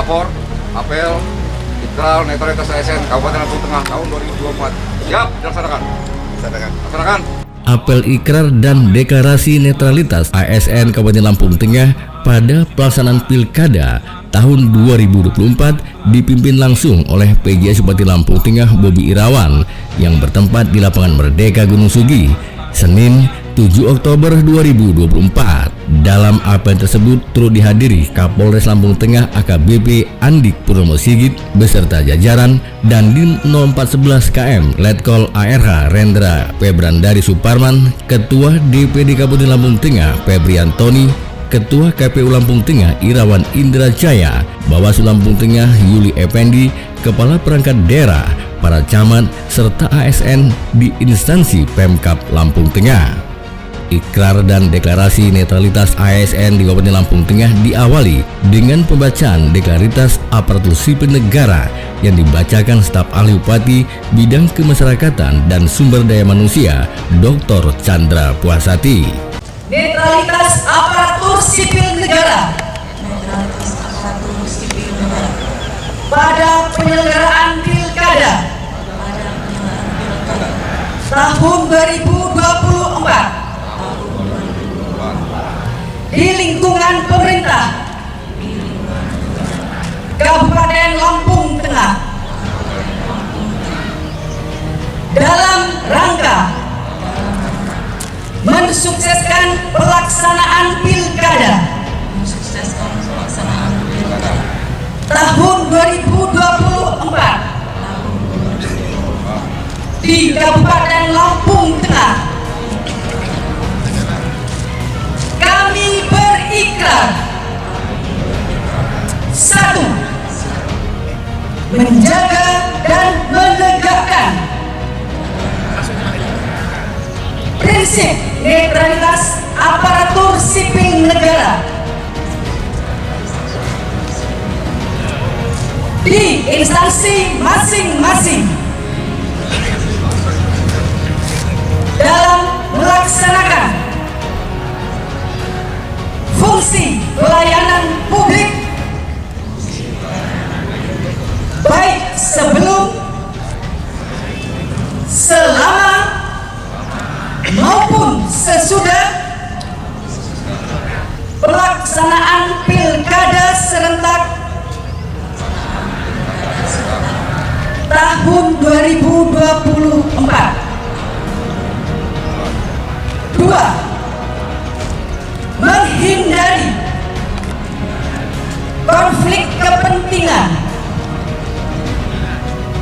lapor apel ikrar netralitas ASN Kabupaten Lampung Tengah tahun 2024. Siap, dilaksanakan. Laksanakan. Apel ikrar dan deklarasi netralitas ASN Kabupaten Lampung Tengah pada pelaksanaan Pilkada tahun 2024 dipimpin langsung oleh PJ Bupati Lampung Tengah Bobi Irawan yang bertempat di Lapangan Merdeka Gunung Sugi, Senin 7 Oktober 2024. Dalam apel tersebut turut dihadiri Kapolres Lampung Tengah AKBP Andik Purnomo Sigit beserta jajaran dan Dim 0411 KM Letkol ARH Rendra Febrandari Suparman, Ketua DPD Kabupaten Lampung Tengah Febri Antoni, Ketua KPU Lampung Tengah Irawan Indra Jaya, Bawaslu Lampung Tengah Yuli Effendi, Kepala Perangkat Daerah, para camat, serta ASN di instansi Pemkab Lampung Tengah. Ikrar dan deklarasi netralitas ASN di Kabupaten Lampung Tengah diawali dengan pembacaan deklarasi aparatur sipil negara yang dibacakan staf ahli Bupati bidang kemasyarakatan dan sumber daya manusia Dr. Chandra Puasati. Netralitas aparatur sipil negara pada penyelenggaraan pilkada tahun 2024 di lingkungan pemerintah Kabupaten Lampung Tengah dalam rangka mensukseskan pelaksanaan pilkada tahun 2024 di Kabupaten Lampung Tengah. Kami berikrar, 1. Menjaga dan menegakkan prinsip netralitas aparatur sipil negara di instansi masing-masing dalam melaksanakan fungsi pelayanan publik baik sebelum, selama maupun sesudah pelaksanaan pilkada serentak tahun 2024. 2. Menghindari konflik kepentingan,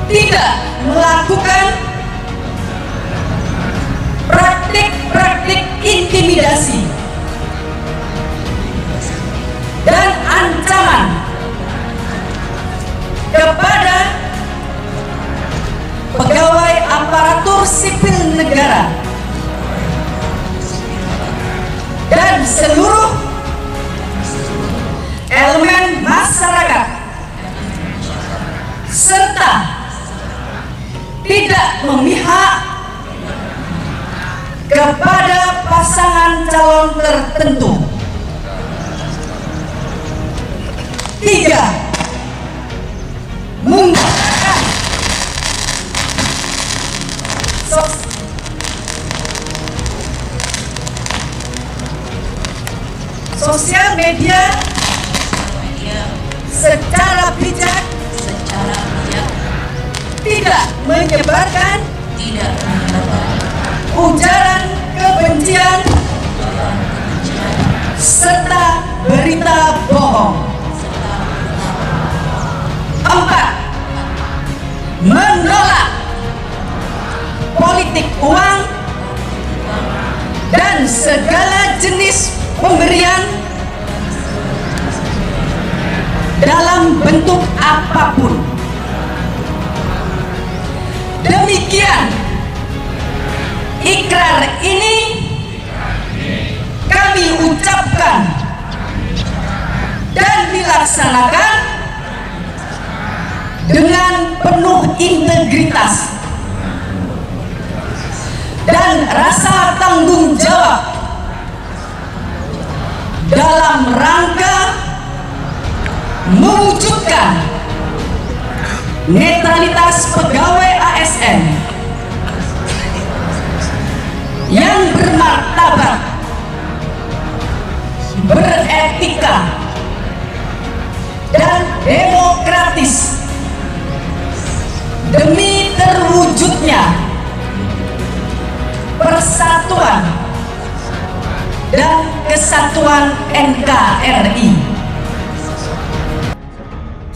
tidak melakukan praktik-praktik intimidasi dan ancaman kepada pegawai aparatur sipil negara dan seluruh elemen masyarakat, serta tidak memihak kepada pasangan calon tertentu. 3. Menggunakan sosial media secara bijak, tidak menyebarkan ujaran kebencian serta berita bohong. 4. Menolak politik uang dan segala jenis pemberian dalam bentuk apapun. Demikian ikrar ini kami ucapkan dan dilaksanakan dengan penuh integritas dan rasa tanggung jawab dalam rangka mewujudkan netralitas pegawai ASN yang bermartabat, beretika, dan demokratis demi terwujudnya persatuan dan kesatuan NKRI.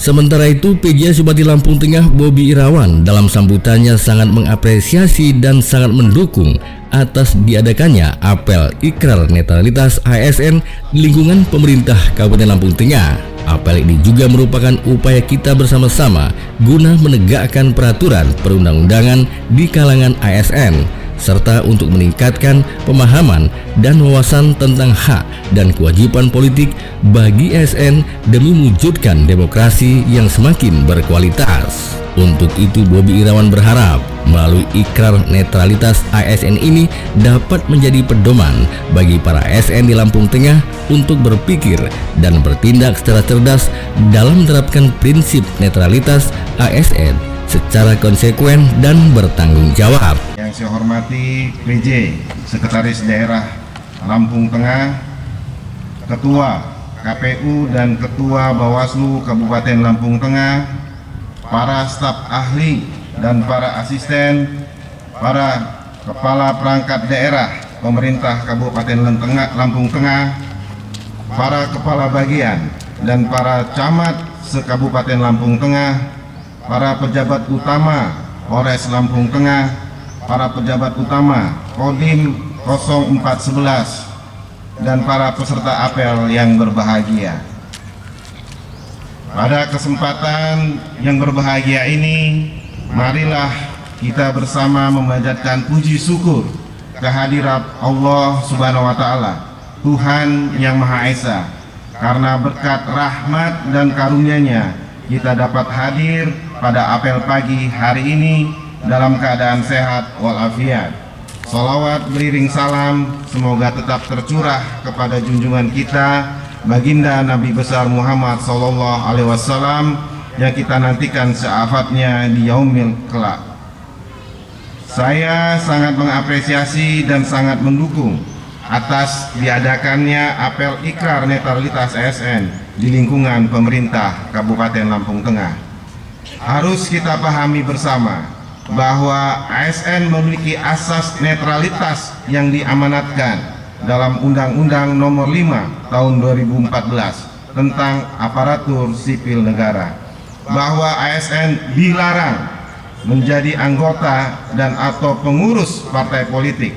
Sementara itu, PGA Bupati Lampung Tengah Bobi Irawan dalam sambutannya sangat mengapresiasi dan sangat mendukung atas diadakannya apel ikrar netralitas ASN di lingkungan pemerintah Kabupaten Lampung Tengah. Apel ini juga merupakan upaya kita bersama-sama guna menegakkan peraturan perundang-undangan di kalangan ASN, serta untuk meningkatkan pemahaman dan wawasan tentang hak dan kewajiban politik bagi ASN demi mewujudkan demokrasi yang semakin berkualitas. Untuk itu, Bobi Irawan berharap melalui ikrar netralitas ASN ini dapat menjadi pedoman bagi para ASN di Lampung Tengah untuk berpikir dan bertindak secara cerdas dalam menerapkan prinsip netralitas ASN secara konsekuen dan bertanggung jawab. Yang saya hormati PJ, Sekretaris Daerah Lampung Tengah, Ketua KPU dan Ketua Bawaslu Kabupaten Lampung Tengah, para staf ahli dan para asisten, para kepala perangkat daerah pemerintah Kabupaten Lampung Tengah, para kepala bagian dan para camat se-Kabupaten Lampung Tengah, para pejabat utama Polres Lampung Tengah, para pejabat utama Kodim 0411, dan para peserta apel yang berbahagia. Pada kesempatan yang berbahagia ini, marilah kita bersama memanjatkan puji syukur kehadirat Allah Subhanahu wa Ta'ala, Tuhan yang Maha Esa, karena berkat rahmat dan karunia-Nya kita dapat hadir pada apel pagi hari ini dalam keadaan sehat walafiat. Salawat beriring salam semoga tetap tercurah kepada junjungan kita Baginda Nabi besar Muhammad Sallallahu Alaihi Wasallam yang kita nantikan syafaatnya di yaumil kelak. Saya sangat mengapresiasi dan sangat mendukung atas diadakannya apel ikrar netralitas ASN di lingkungan pemerintah Kabupaten Lampung Tengah. Harus kita pahami bersama bahwa ASN memiliki asas netralitas yang diamanatkan dalam Undang-Undang Nomor 5 Tahun 2014 tentang Aparatur Sipil Negara, bahwa ASN dilarang menjadi anggota dan atau pengurus partai politik,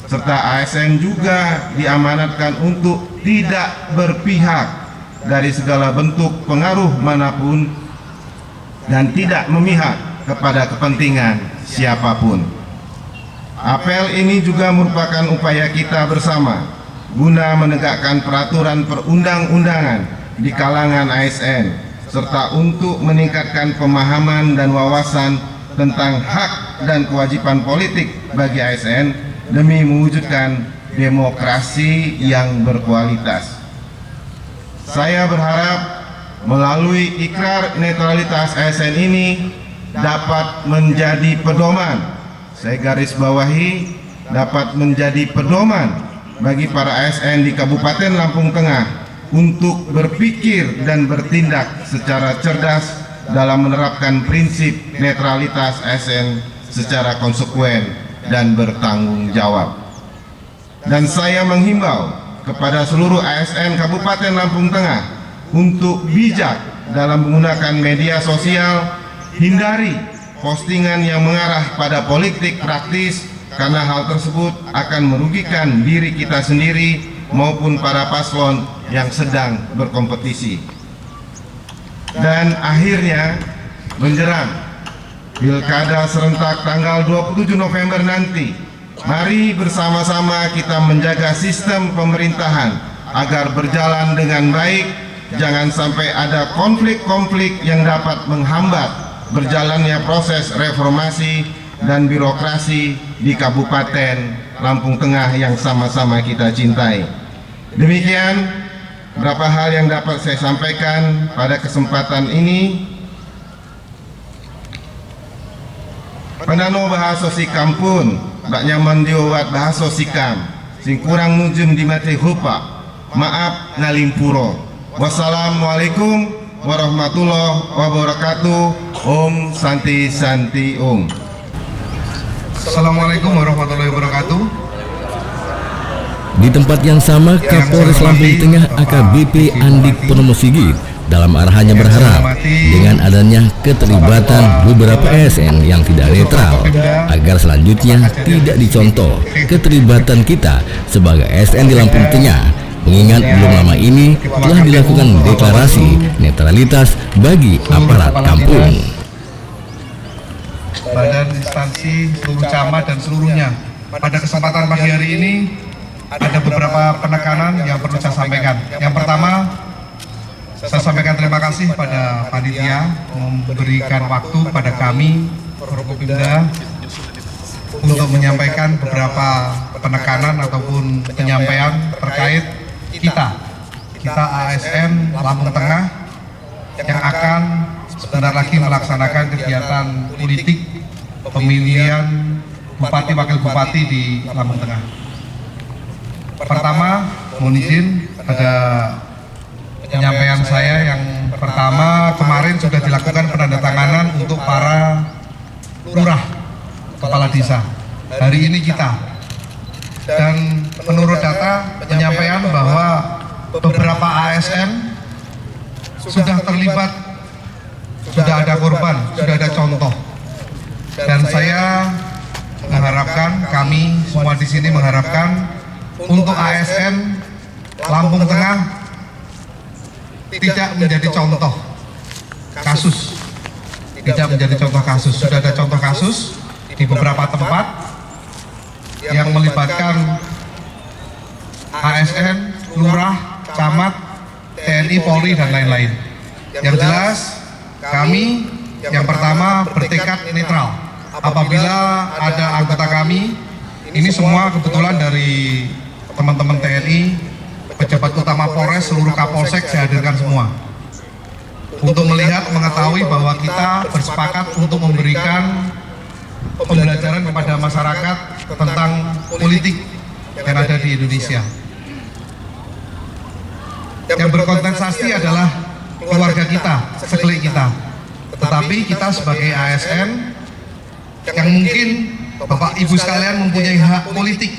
serta ASN juga diamanatkan untuk tidak berpihak dari segala bentuk pengaruh manapun dan tidak memihak kepada kepentingan siapapun. Apel ini juga merupakan upaya kita bersama guna menegakkan peraturan perundang-undangan di kalangan ASN, serta untuk meningkatkan pemahaman dan wawasan tentang hak dan kewajiban politik bagi ASN demi mewujudkan demokrasi yang berkualitas. Saya berharap melalui ikrar netralitas ASN ini dapat menjadi pedoman, saya garis bawahi, dapat menjadi pedoman bagi para ASN di Kabupaten Lampung Tengah untuk berpikir dan bertindak secara cerdas dalam menerapkan prinsip netralitas ASN secara konsekuen dan bertanggung jawab. Dan saya menghimbau kepada seluruh ASN Kabupaten Lampung Tengah untuk bijak dalam menggunakan media sosial, hindari postingan yang mengarah pada politik praktis, karena hal tersebut akan merugikan diri kita sendiri maupun para paslon yang sedang berkompetisi. Dan akhirnya menjelang Pilkada serentak tanggal 27 November nanti, mari bersama-sama kita menjaga sistem pemerintahan agar berjalan dengan baik. Jangan sampai ada konflik-konflik yang dapat menghambat berjalannya proses reformasi dan birokrasi di Kabupaten Lampung Tengah yang sama-sama kita cintai. Demikian, beberapa hal yang dapat saya sampaikan pada kesempatan ini. Penano bahasa sikam pun bak nyaman diwat bahasa sikam sing kurang nujum di mati hupa. Maaf ngalimpuro. Wassalamualaikum warahmatullahi wabarakatuh. Om Santi Santi Om. Assalamualaikum warahmatullahi wabarakatuh. Di tempat yang sama, Kapolres Lampung Tengah AKBP Andik Purnomo Sigit dalam arahannya berharap dengan adanya keterlibatan beberapa ASN yang tidak netral agar selanjutnya tidak dicontoh keterlibatan kita sebagai ASN di Lampung Tengah, mengingat belum lama ini telah dilakukan deklarasi netralitas bagi aparat kampung. Badan, instansi, seluruh camat dan seluruhnya. Pada kesempatan pagi hari ini ada beberapa penekanan yang perlu saya sampaikan. Yang pertama, saya sampaikan terima kasih pada panitia memberikan waktu pada kami Forkopimda untuk menyampaikan beberapa penekanan ataupun penyampaian terkait kita ASN Lampung Tengah yang akan sebentar lagi melaksanakan kegiatan politik pemilihan bupati wakil bupati di Lampung Tengah. Pertama, mohon izin pada penyampaian saya yang pertama, kemarin sudah dilakukan penandatanganan untuk para lurah kepala desa. Hari ini kita, dan menurut data penyampaian bahwa beberapa ASN sudah terlibat, sudah ada korban, sudah ada contoh. Dan saya mengharapkan, kami semua di sini mengharapkan untuk ASN Lampung Tengah tidak menjadi contoh kasus, tidak menjadi contoh kasus. Sudah ada contoh kasus di beberapa tempat yang melibatkan ASN, lurah, camat, TNI, Polri dan lain-lain. Yang jelas kami yang pertama bertekad netral. Apabila ada anggota kami, ini semua kebetulan dari teman-teman TNI, pejabat utama Polres, seluruh Kapolsek saya hadirkan semua untuk melihat, mengetahui bahwa kita bersepakat untuk memberikan pembelajaran kepada masyarakat tentang politik yang ada di Indonesia. Yang berkontestasi adalah keluarga kita, sekelik kita. Tetapi kita sebagai ASN yang mungkin Bapak Ibu sekalian mempunyai hak politik,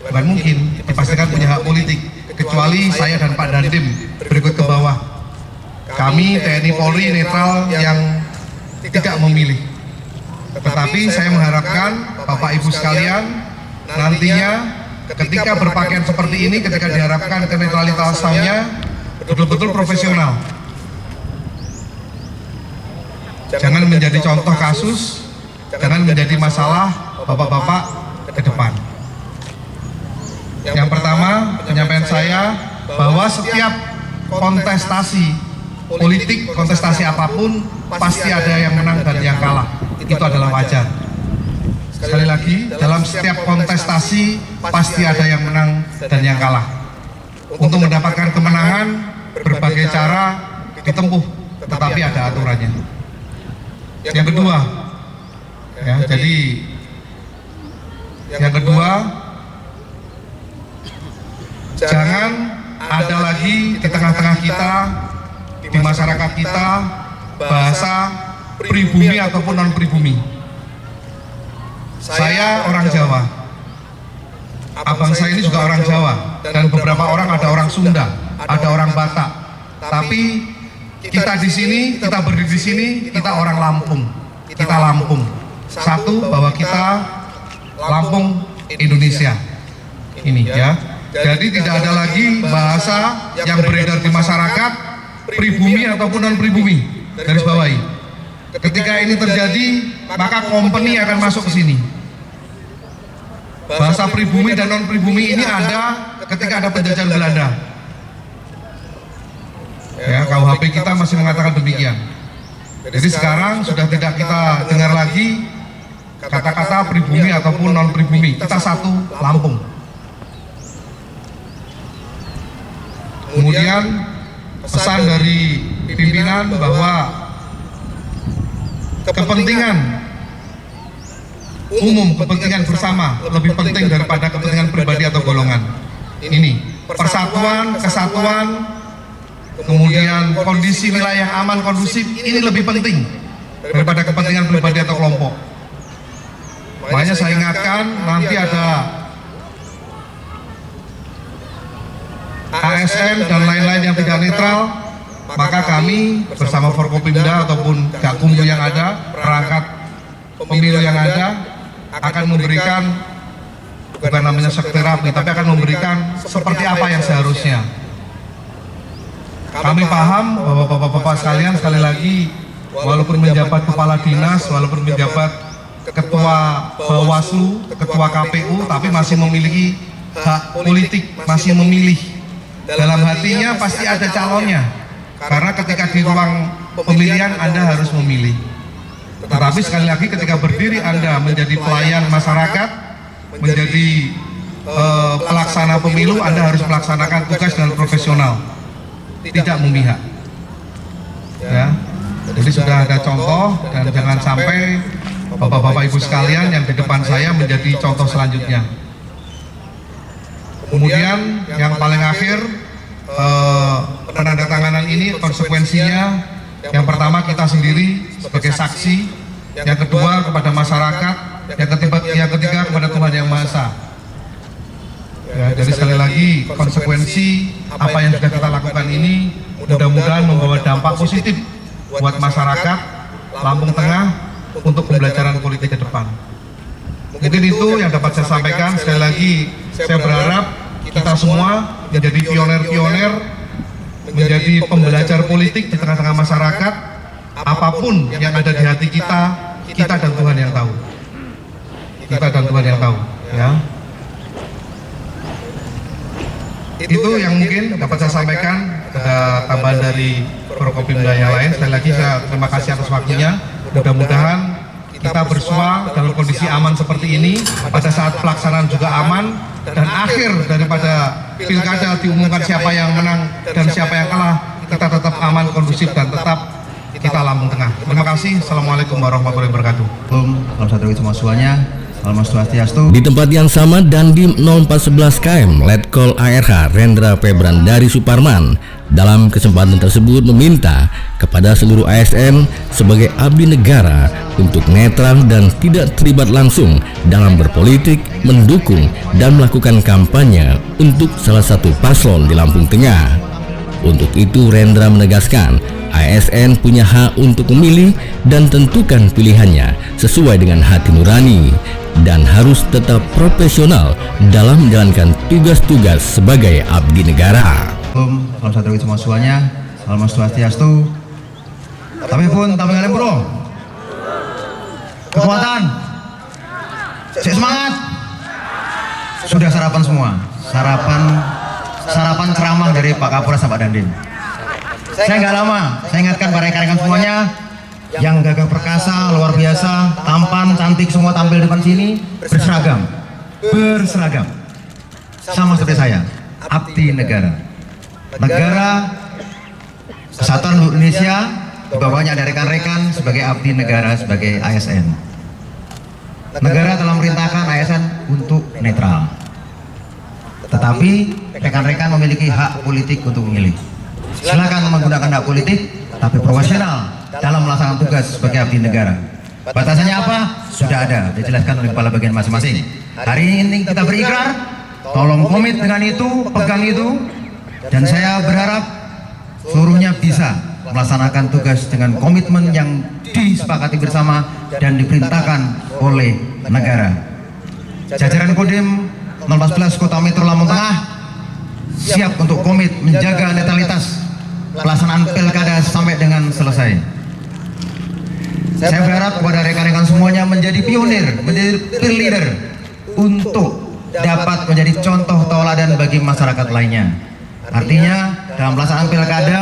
bukan mungkin, dipastikan punya hak politik, kecuali saya dan Pak Dandim berikut ke bawah. Kami TNI Polri netral yang tidak memilih. Tetapi saya mengharapkan Bapak Ibu sekalian nantinya ketika berpakaian seperti ini, ketika diharapkan kenetralitasannya betul-betul profesional. Jangan menjadi contoh kasus, jangan menjadi masalah bapak-bapak ke depan. Yang pertama, penyampaian saya bahwa setiap kontestasi politik, kontestasi apapun, pasti ada yang menang dan yang kalah. Itu adalah wajar. Sekali lagi, dalam setiap kontestasi pasti ada yang menang dan yang kalah. Untuk mendapatkan kemenangan, berbagai cara ditempuh, tetapi ada aturannya. Yang kedua, ya, jadi yang kedua, jangan ada lagi di tengah-tengah kita, di masyarakat kita, bahasa pribumi ataupun non pribumi. Saya orang Jawa, abang saya ini juga orang Jawa, dan beberapa orang ada orang Sunda, ada orang Batak. Tapi kita di sini, kita berdiri di sini, kita orang Lampung. Kita Lampung. Satu, bahwa kita Lampung Indonesia. Ini ya. Jadi tidak ada lagi bahasa yang beredar di masyarakat pribumi ataupun non pribumi. Garis bawahi. Ketika ini terjadi, maka company akan masuk ke sini. Bahasa pribumi dan non pribumi ini ada ketika ada penjajahan Belanda. Ya, KUHP kita masih mengatakan demikian. Jadi sekarang sudah tidak kita dengar lagi kata-kata pribumi ataupun non pribumi. Kita satu Lampung. Kemudian pesan dari pimpinan bahwa kepentingan umum, kepentingan bersama lebih penting daripada kepentingan pribadi atau golongan. Ini persatuan, kesatuan, kemudian kondisi wilayah yang aman, kondusif, ini lebih penting daripada kepentingan pribadi atau kelompok. Makanya saya ingatkan, nanti ada ASN dan lain-lain yang tidak netral, maka kami bersama Forkopimda ataupun Gakumdu yang ada, perangkat pemilu yang ada, akan memberikan, bukan namanya shock terapi, tapi akan memberikan seperti apa yang seharusnya. Kami paham bahwa bapak-bapak sekalian, sekali lagi, walaupun menjabat kepala dinas, walaupun menjabat ketua Bawaslu, ketua KPU, tapi masih memiliki hak politik, masih memilih. Dalam hatinya pasti ada calonnya, karena ketika di ruang pemilihan Anda harus memilih. Tetapi sekali lagi ketika berdiri Anda menjadi pelayan masyarakat, menjadi pelaksana pemilu, Anda harus melaksanakan tugas dengan profesional, tidak memihak. Ya, jadi sudah ada contoh, dan jangan sampai bapak-bapak ibu sekalian yang di depan saya menjadi contoh selanjutnya. Kemudian yang paling akhir, penandatanganan ini konsekuensinya, yang pertama kita sendiri sebagai saksi, yang kedua kepada masyarakat, yang ketiga kepada Tuhan Yang Maha Esa. Ya, jadi sekali lagi konsekuensi apa yang sudah kita lakukan ini mudah-mudahan membawa dampak positif buat masyarakat Lampung Tengah untuk pembelajaran politik ke depan. Mungkin itu yang dapat saya sampaikan. Sekali lagi saya berharap kita semua menjadi pioner-pioner, menjadi pembelajar politik di tengah-tengah masyarakat. Apapun yang ada di hati kita, kita dan Tuhan yang tahu. Kita dan Tuhan yang tahu, ya. Itu yang mungkin dapat saya sampaikan. Ada tambahan dari Forkopimda yang lain. Sekali lagi saya terima kasih atas waktunya. Mudah-mudahan kita bersua dalam kondisi aman seperti ini, pada saat pelaksanaan juga aman, dan akhir daripada pilkada diumumkan siapa yang menang dan siapa yang kalah, kita tetap aman, kondusif, dan tetap kita Lampung Tengah. Terima kasih. Assalamualaikum warahmatullahi wabarakatuh. Salam satu semua semuanya. Salam Swastiastu. Di tempat yang sama dan di 0411 KM Letkol ARH Rendra Febran dari Suparman dalam kesempatan tersebut meminta kepada seluruh ASN sebagai abdi negara untuk netral dan tidak terlibat langsung dalam berpolitik, mendukung dan melakukan kampanye untuk salah satu paslon di Lampung Tengah. Untuk itu Rendra menegaskan ASN punya hak untuk memilih dan tentukan pilihannya sesuai dengan hati nurani dan harus tetap profesional dalam menjalankan tugas-tugas sebagai abdi negara. Salam satu semua semuanya. Salam Swastiastu. Tapi pun tapi kalian bro. Kekuatan. Semangat. Sudah sarapan semua. Sarapan ceramah dari Pak Kapolres Pak Dandim. Saya nggak lama, saya ingatkan para rekan-rekan semuanya yang gagah perkasa, luar biasa, tampan, cantik, semua tampil depan sini, berseragam, sama seperti saya, abdi negara. Kesatuan Indonesia, di bawahnya ada rekan-rekan sebagai abdi negara, sebagai ASN. Negara telah memerintahkan ASN untuk netral, tetapi rekan-rekan memiliki hak politik untuk memilih. Silakan menggunakan hak politik, tapi profesional dalam melaksanakan tugas sebagai abdi negara. Batasannya apa? Sudah ada, dijelaskan oleh kepala bagian masing-masing. Hari ini kita berikrar, tolong komit dengan itu, pegang itu, dan saya berharap seluruhnya bisa melaksanakan tugas dengan komitmen yang disepakati bersama dan diperintahkan oleh negara. Jajaran Kodim 014 Kota Metro Lampung Tengah siap untuk komit menjaga netralitas pelaksanaan pilkada sampai dengan selesai. Saya berharap kepada rekan-rekan semuanya menjadi pionir, menjadi peer leader untuk dapat menjadi contoh tauladan bagi masyarakat lainnya. Artinya dalam pelaksanaan pilkada,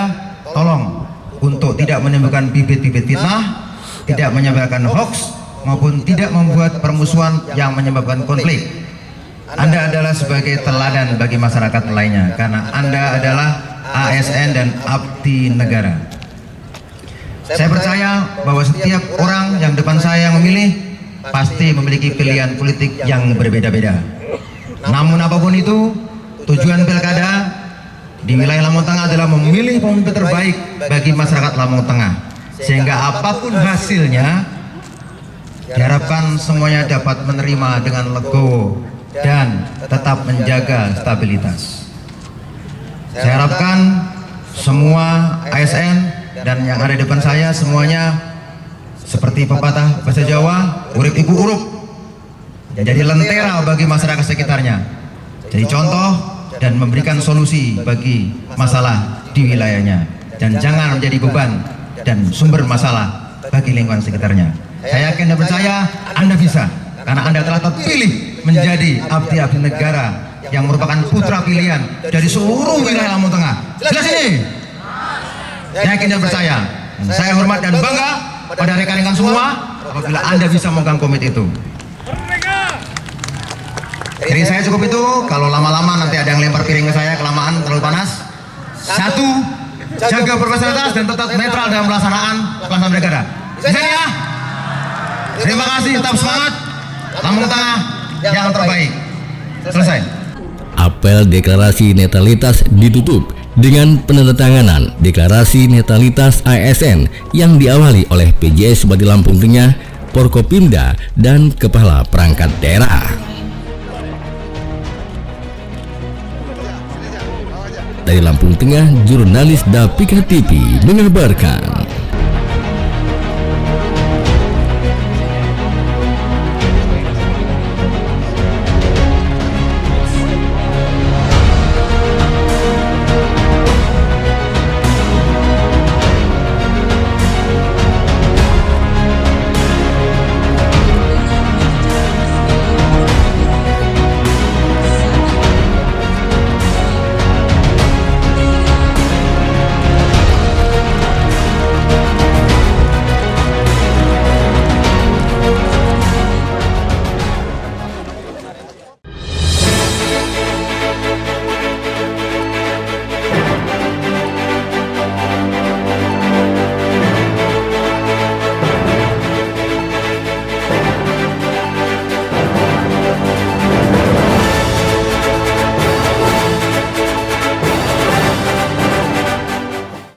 tolong untuk tidak menimbulkan bibit-bibit fitnah, tidak menyebarkan hoax, maupun tidak membuat permusuhan yang menyebabkan konflik. Anda adalah sebagai teladan bagi masyarakat lainnya, karena Anda adalah ASN dan abdi negara. Saya percaya bahwa setiap orang yang depan saya yang memilih pasti memiliki pilihan politik yang berbeda-beda. Namun apapun itu, tujuan pilkada di wilayah Lampung Tengah adalah memilih pemimpin terbaik bagi masyarakat Lampung Tengah. Sehingga apapun hasilnya, diharapkan semuanya dapat menerima dengan legowo dan tetap menjaga stabilitas. Saya harapkan semua ASN dan yang ada di depan saya semuanya seperti pepatah bahasa Jawa, urip iku urup, jadi lentera bagi masyarakat sekitarnya, jadi contoh dan memberikan solusi bagi masalah di wilayahnya, dan jangan menjadi beban dan sumber masalah bagi lingkungan sekitarnya. Saya yakin dan percaya Anda bisa, karena Anda telah terpilih menjadi abdi-abdi negara yang merupakan putra pilihan dari seluruh wilayah Lampung Tengah. Jelas ini? Saya yakin dan percaya. Saya hormat dan bangga pada rekan-rekan semua apabila Anda bisa memegang komit itu. Jadi saya cukup itu. Kalau lama-lama nanti ada yang lempar piring ke saya kelamaan terlalu panas. Satu, jaga profesionalitas dan tetap netral dalam pelaksanaan negara. Bisa ya? Terima kasih, tetap semangat. Lampung Tengah yang terbaik. Selesai. Apel deklarasi netralitas ditutup dengan penandatanganan deklarasi netralitas ASN yang diawali oleh PJS Bupati Lampung Tengah, Forkopimda, dan Kepala Perangkat Daerah. Dari Lampung Tengah, jurnalis Dapika TV mengabarkan.